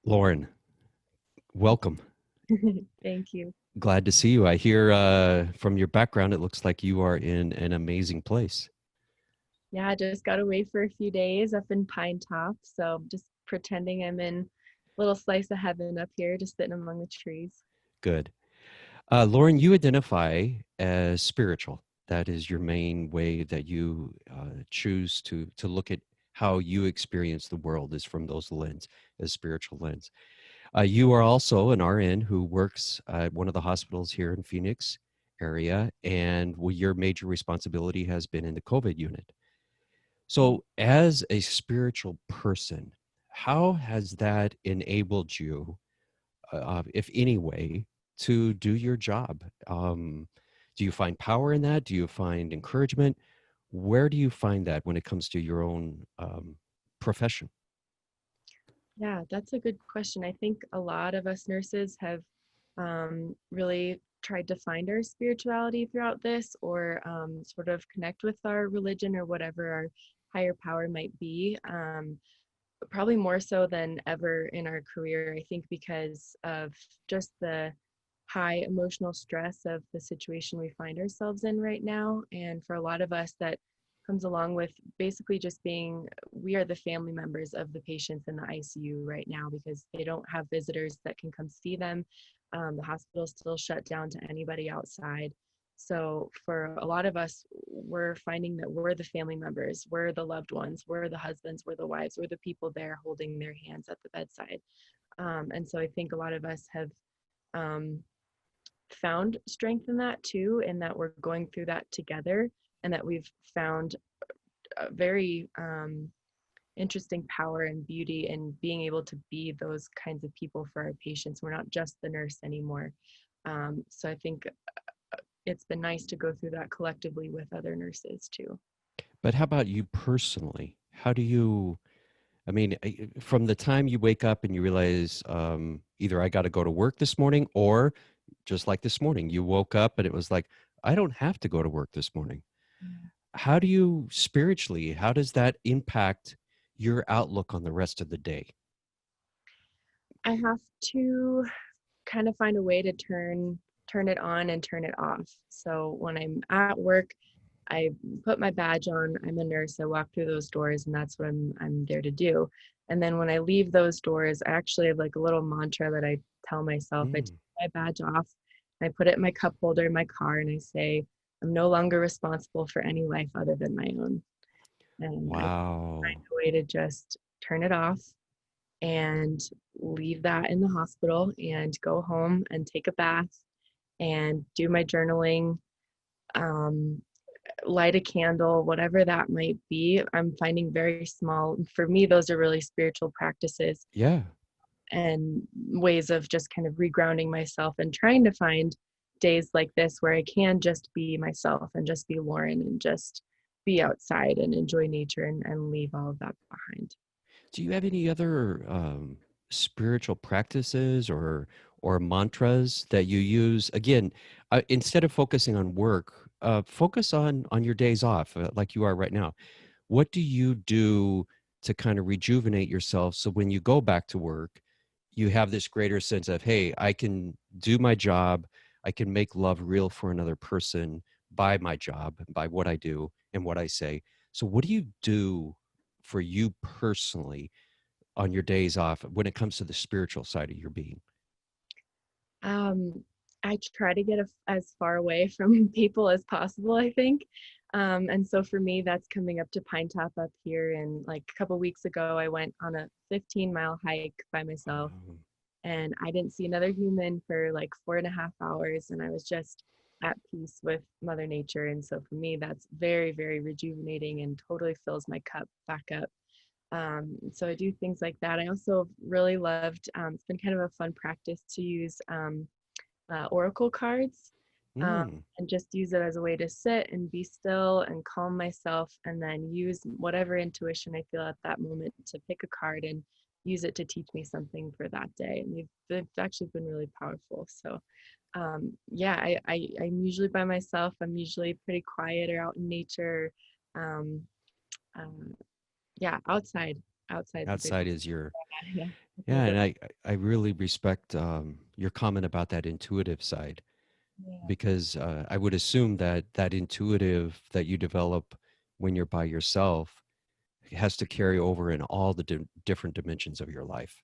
Lauren, welcome. Thank you. Glad to see you. I hear from your background, it looks like you are in an amazing place. Yeah, I just got away for a few days up in Pine Top. So just pretending I'm in a little slice of heaven up here, just sitting among the trees. Good. Lauren, you identify as spiritual. That is your main way that you choose to look at how you experience the world is from those lens, as spiritual lens. You are also an RN who works at one of the hospitals here in Phoenix area, and your major responsibility has been in the COVID unit. Mm. So, as a spiritual person, how has that enabled you, if any way, to do your job? Do you find power in that? Do you find encouragement? Where do you find that when it comes to your own profession? Yeah, that's a good question. I think a lot of us nurses have really tried to find our spirituality throughout this or sort of connect with our religion or whatever our higher power might be. Probably more so than ever in our career, I think, because of just the high emotional stress of the situation we find ourselves in right now. And for a lot of us, that comes along with basically just being, we are the family members of the patients in the ICU right now because they don't have visitors that can come see them. The hospital's still shut down to anybody outside. So for a lot of us, we're finding that we're the family members, we're the loved ones, we're the husbands, we're the wives, we're the people there holding their hands at the bedside. And so I think a lot of us have um, found strength in that too, and that we're going through that together, and that we've found a very interesting power and beauty in being able to be those kinds of people for our patients. We're not just the nurse anymore. So I think it's been nice to go through that collectively with other nurses too. But how about you personally? How do you, I mean, from the time you wake up and you realize either I got to go to work this morning, or just like this morning, you woke up and it was like, I don't have to go to work this morning. How do you spiritually, how does that impact your outlook on the rest of the day? I have to kind of find a way to turn it on and turn it off. So when I'm at work, I put my badge on. I'm a nurse. I walk through those doors, and that's what I'm there to do. And then when I leave those doors, I actually have like a little mantra that I tell myself. I take Mm, my badge off, and I put it in my cup holder in my car, and I say, I'm no longer responsible for any life other than my own. And I find wow. a way to just turn it off and leave that in the hospital and go home and take a bath and do my journaling, um, light a candle, whatever that might be. I'm finding very small, for me, those are really spiritual practices Yeah. and ways of just kind of regrounding myself and trying to find days like this where I can just be myself and just be Lauren and just be outside and enjoy nature and leave all of that behind. Do you have any other spiritual practices or mantras that you use? Again, instead of focusing on work, focus on your days off, like you are right now. What do you do to kind of rejuvenate yourself so when you go back to work, you have this greater sense of, hey, I can do my job, I can make love real for another person by my job, by what I do and what I say. So, what do you do for you personally on your days off when it comes to the spiritual side of your being? Um, I try to get as far away from people as possible, I think. And so for me, that's coming up to Pine Top up here. And like a couple weeks ago, I went on a 15-mile hike by myself, and I didn't see another human for like 4.5 hours. And I was just at peace with Mother Nature. And so for me, that's very, very rejuvenating and totally fills my cup back up. So I do things like that. I also really loved, it's been kind of a fun practice to use oracle cards, Mm. and just use it as a way to sit and be still and calm myself, and then use whatever intuition I feel at that moment to pick a card and use it to teach me something for that day. And they've actually been really powerful. So yeah, I'm usually by myself. I'm usually pretty quiet or out in nature. Um, uh, yeah, outside. outside's a big Outside is your one. Yeah, it's a yeah, little and bit. I really respect your comment about that intuitive side Yeah. because I would assume that that intuitive that you develop when you're by yourself has to carry over in all the different dimensions of your life.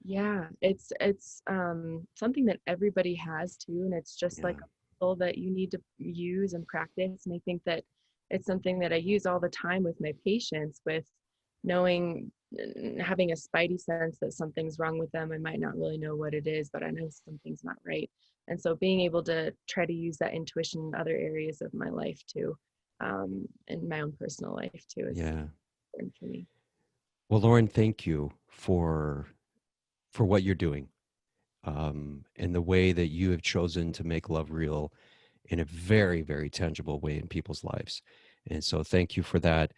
Yeah, it's something that everybody has too, and it's just like Yeah, a muscle that you need to use and practice. And I think that it's something that I use all the time with my patients, with knowing, having a spidey sense that something's wrong with them. I might not really know what it is, but I know something's not right. And so being able to try to use that intuition in other areas of my life too, in my own personal life too, is yeah. important for me. Well, Lauren, thank you for what you're doing and the way that you have chosen to make love real in a very, very tangible way in people's lives. And so, thank you for that.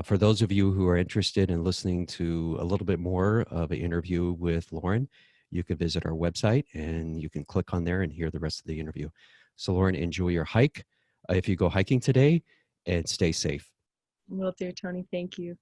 For those of you who are interested in listening to a little bit more of an interview with Lauren, you can visit our website and you can click on there and hear the rest of the interview. So, Lauren, enjoy your hike if you go hiking today and stay safe. Will do, Tony. Thank you.